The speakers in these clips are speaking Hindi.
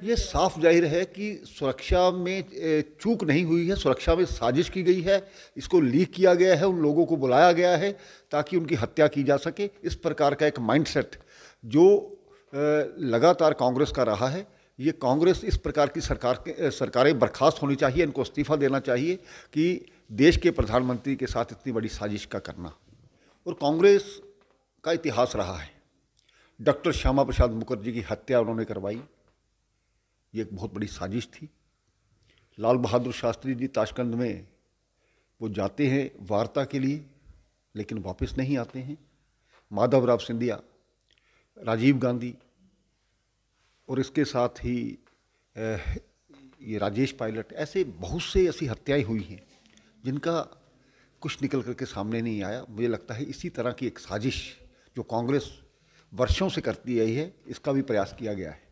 ये साफ जाहिर है कि सुरक्षा में चूक नहीं हुई है, सुरक्षा में साजिश की गई है। इसको लीक किया गया है, उन लोगों को बुलाया गया है ताकि उनकी हत्या की जा सके। इस प्रकार का एक माइंडसेट जो लगातार कांग्रेस का रहा है, ये कांग्रेस इस प्रकार की सरकारें बर्खास्त होनी चाहिए, इनको इस्तीफा देना चाहिए कि देश के प्रधानमंत्री के साथ इतनी बड़ी साजिश का करना। और कांग्रेस का इतिहास रहा है, डॉक्टर श्यामा प्रसाद मुखर्जी की हत्या उन्होंने करवाई, ये एक बहुत बड़ी साजिश थी। लाल बहादुर शास्त्री जी ताशकंद में वो जाते हैं वार्ता के लिए, लेकिन वापस नहीं आते हैं। माधवराव सिंधिया, राजीव गांधी और इसके साथ ही ये राजेश पायलट, ऐसे बहुत से ऐसी हत्याएं हुई हैं जिनका कुछ निकल करके सामने नहीं आया। मुझे लगता है इसी तरह की एक साजिश जो कांग्रेस वर्षों से करती आई है, इसका भी प्रयास किया गया है।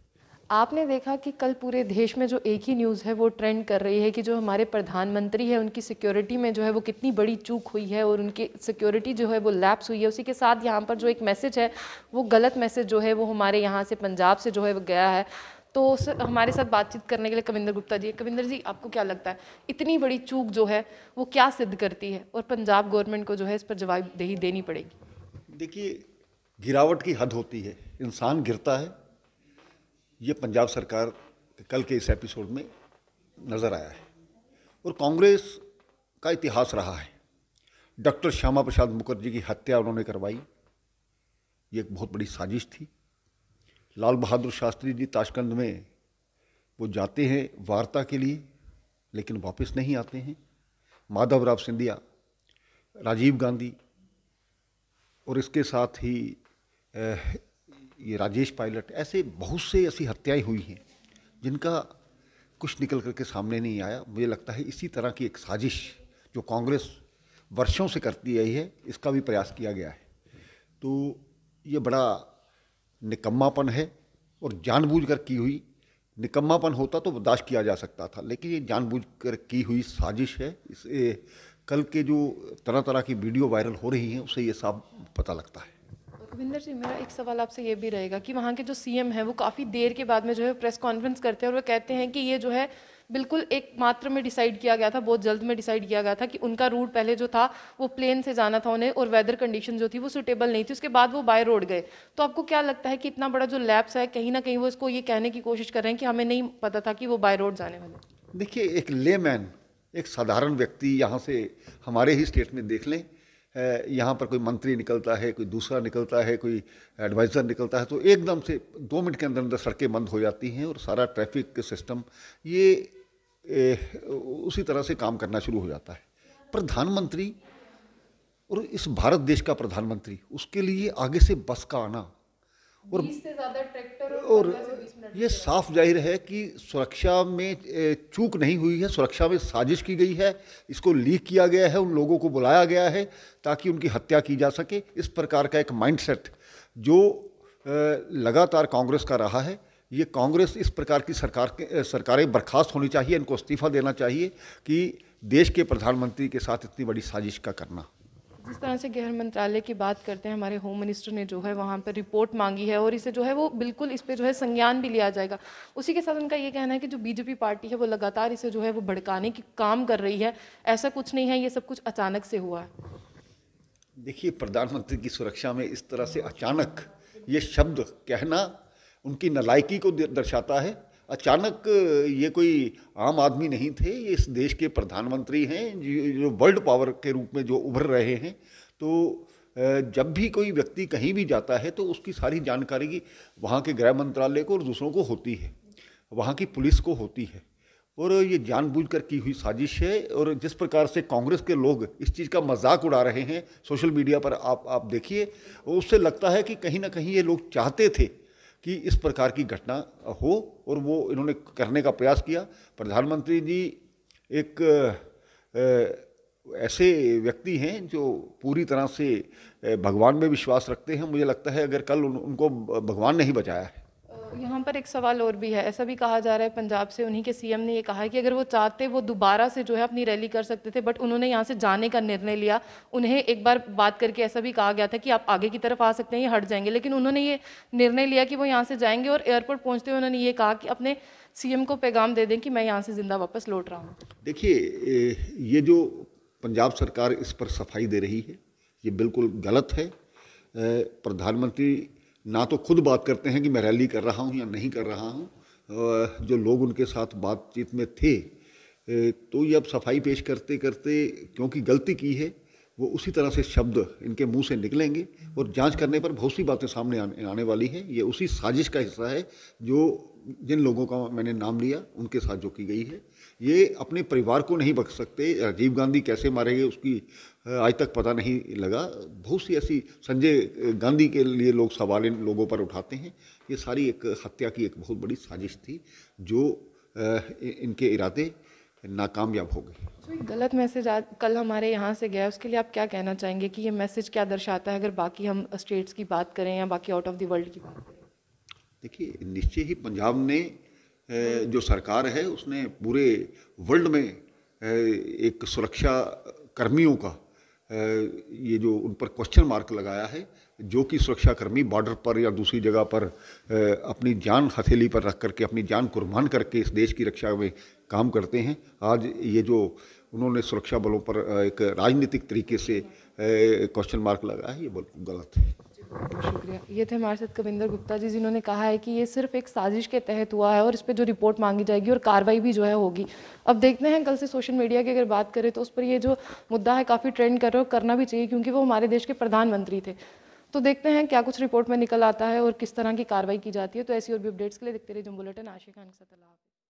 आपने देखा कि कल पूरे देश में जो एक ही न्यूज़ है वो ट्रेंड कर रही है कि जो हमारे प्रधानमंत्री है उनकी सिक्योरिटी में जो है वो कितनी बड़ी चूक हुई है और उनकी सिक्योरिटी जो है वो लैप्स हुई है। उसी के साथ यहाँ पर जो एक मैसेज है वो गलत मैसेज जो है वो हमारे यहाँ से पंजाब से जो है वो गया है। तो हमारे साथ बातचीत करने के लिए कविंदर गुप्ता जी। कविंदर जी, आपको क्या लगता है इतनी बड़ी चूक जो है वो क्या सिद्ध करती है और पंजाब गवर्नमेंट को जो है इस पर जवाबदेही देनी पड़ेगी? देखिए, गिरावट की हद होती है, इंसान गिरता है। ये पंजाब सरकार कल के इस एपिसोड में नज़र आया है। और कांग्रेस का इतिहास रहा है, डॉक्टर श्यामा प्रसाद मुखर्जी की हत्या उन्होंने करवाई, ये एक बहुत बड़ी साजिश थी। लाल बहादुर शास्त्री जी ताशकंद में वो जाते हैं वार्ता के लिए, लेकिन वापस नहीं आते हैं। माधवराव सिंधिया, राजीव गांधी और इसके साथ ही ये राजेश पायलट, ऐसे बहुत से ऐसी हत्याएं हुई हैं जिनका कुछ निकल करके सामने नहीं आया। मुझे लगता है इसी तरह की एक साजिश जो कांग्रेस वर्षों से करती आई है, इसका भी प्रयास किया गया है। तो ये बड़ा निकम्मापन है और जानबूझकर की हुई। निकम्मापन होता तो बर्दाश्त किया जा सकता था, लेकिन ये जानबूझकर की हुई साजिश है। इसे कल के जो तरह तरह की वीडियो वायरल हो रही हैं उससे ये साफ पता लगता है। रविंदर जी, मेरा एक सवाल आपसे ये भी रहेगा कि वहाँ के जो सीएम हैं वो काफ़ी देर के बाद में जो है प्रेस कॉन्फ्रेंस करते हैं और वो कहते हैं कि ये जो है बिल्कुल एक मात्र में डिसाइड किया गया था, बहुत जल्द में डिसाइड किया गया था कि उनका रूट पहले जो था वो प्लेन से जाना था उन्हें और वेदर कंडीशन जो थी वो सूटेबल नहीं थी, उसके बाद वो बाय रोड गए। तो आपको क्या लगता है कि इतना बड़ा जो लैप्स है, कहीं ना कहीं वो इसको ये कहने की कोशिश कर रहे हैं कि हमें नहीं पता था कि वो बाय रोड जाने वाले? देखिए, एक लेमैन, एक साधारण व्यक्ति यहाँ से हमारे ही स्टेट में देख लें, यहाँ पर कोई मंत्री निकलता है, कोई दूसरा निकलता है, कोई एडवाइज़र निकलता है, तो एकदम से 2 मिनट के अंदर अंदर सड़कें बंद हो जाती हैं और सारा ट्रैफिक सिस्टम ये उसी तरह से काम करना शुरू हो जाता है। प्रधानमंत्री और इस भारत देश का प्रधानमंत्री, उसके लिए आगे से बस का आना और 20 से ज़्यादा ट्रैक्टर और 15 से 20 मिनट ये साफ जाहिर है कि सुरक्षा में चूक नहीं हुई है, सुरक्षा में साजिश की गई है। इसको लीक किया गया है, उन लोगों को बुलाया गया है ताकि उनकी हत्या की जा सके। इस प्रकार का एक माइंडसेट जो लगातार कांग्रेस का रहा है, ये कांग्रेस इस प्रकार की सरकारें बर्खास्त होनी चाहिए, इनको इस्तीफा देना चाहिए कि देश के प्रधानमंत्री के साथ इतनी बड़ी साजिश का करना। जिस तरह से गृह मंत्रालय की बात करते हैं, हमारे होम मिनिस्टर ने जो है वहाँ पर रिपोर्ट मांगी है और इसे जो है वो बिल्कुल इस पे जो है संज्ञान भी लिया जाएगा। उसी के साथ उनका ये कहना है कि जो बीजेपी पार्टी है वो लगातार इसे जो है वो भड़काने की काम कर रही है, ऐसा कुछ नहीं है, ये सब कुछ अचानक से हुआ है। देखिए, प्रधानमंत्री की सुरक्षा में इस तरह से अचानक ये शब्द कहना उनकी नालायकी को दर्शाता है। अचानक ये कोई आम आदमी नहीं थे, ये इस देश के प्रधानमंत्री हैं जो वर्ल्ड पावर के रूप में जो उभर रहे हैं। तो जब भी कोई व्यक्ति कहीं भी जाता है तो उसकी सारी जानकारी वहाँ के गृह मंत्रालय को और दूसरों को होती है, वहाँ की पुलिस को होती है। और ये जानबूझकर की हुई साजिश है। और जिस प्रकार से कांग्रेस के लोग इस चीज़ का मजाक उड़ा रहे हैं सोशल मीडिया पर, आप देखिए, उससे लगता है कि कहीं ना कहीं ये लोग चाहते थे कि इस प्रकार की घटना हो और वो इन्होंने करने का प्रयास किया। प्रधानमंत्री जी एक ऐसे व्यक्ति हैं जो पूरी तरह से भगवान में विश्वास रखते हैं। मुझे लगता है अगर कल उनको भगवान नहीं बचाया है यहाँ पर एक सवाल और भी है। ऐसा भी कहा जा रहा है, पंजाब से उन्हीं के सीएम ने ये कहा है कि अगर वो चाहते वो दोबारा से जो है अपनी रैली कर सकते थे, बट उन्होंने यहाँ से जाने का निर्णय लिया। उन्हें एक बार बात करके ऐसा भी कहा गया था कि आप आगे की तरफ आ सकते हैं, ये हट जाएंगे, लेकिन उन्होंने ये निर्णय लिया कि वो यहाँ से जाएंगे। और एयरपोर्ट पहुँचते हुए उन्होंने ये कहा कि अपने सीएम को पैगाम दे दें कि मैं यहाँ से जिंदा वापस लौट रहा हूँ। देखिए, ये जो पंजाब सरकार इस पर सफाई दे रही है, ये बिल्कुल गलत है। प्रधानमंत्री ना तो खुद बात करते हैं कि मैं रैली कर रहा हूँ या नहीं कर रहा हूँ। जो लोग उनके साथ बातचीत में थे, तो ये अब सफाई पेश करते करते क्योंकि गलती की है, वो उसी तरह से शब्द इनके मुंह से निकलेंगे और जांच करने पर बहुत सी बातें सामने आने वाली हैं। ये उसी साजिश का हिस्सा है जो जिन लोगों का मैंने नाम लिया उनके साथ जो की गई है। ये अपने परिवार को नहीं बख्श सकते। राजीव गांधी कैसे मारे गए उसकी आज तक पता नहीं लगा। बहुत सी ऐसी, संजय गांधी के लिए लोग सवाल इन लोगों पर उठाते हैं। ये सारी एक हत्या की एक बहुत बड़ी साजिश थी जो इनके इरादे नाकामयाब हो गए। तो ये गलत मैसेज आज कल हमारे यहाँ से गया, उसके लिए आप क्या कहना चाहेंगे कि ये मैसेज क्या दर्शाता है, अगर बाकी हम स्टेट्स की बात करें या बाकी आउट ऑफ द वर्ल्ड की बात करें? देखिए, निश्चय ही पंजाब ने जो सरकार है उसने पूरे वर्ल्ड में एक सुरक्षा कर्मियों का ये जो उन पर क्वेश्चन मार्क लगाया है, जो कि सुरक्षाकर्मी बॉर्डर पर या दूसरी जगह पर अपनी जान हथेली पर रख करके, अपनी जान कुर्बान करके इस देश की रक्षा में काम करते हैं। आज ये जो उन्होंने सुरक्षा बलों पर एक राजनीतिक तरीके से क्वेश्चन मार्क लगाया है, ये बिल्कुल गलत है। बहुत शुक्रिया। ये थे हमारे साथ कविंदर गुप्ता जी, जिन्होंने कहा है कि ये सिर्फ एक साजिश के तहत हुआ है और इस पर जो रिपोर्ट मांगी जाएगी और कार्रवाई भी जो है होगी। अब देखते हैं, कल से सोशल मीडिया की अगर बात करें तो उस पर ये जो मुद्दा है काफ़ी ट्रेंड कर रहा है और करना भी चाहिए, क्योंकि वो हमारे देश के प्रधानमंत्री थे। तो देखते हैं क्या कुछ रिपोर्ट में निकल आता है और किस तरह की कार्रवाई की जाती है। तो ऐसी और भी अपडेट्स के लिए देखते रहिए जंग बुलेटिन। आशिक खान के साथ।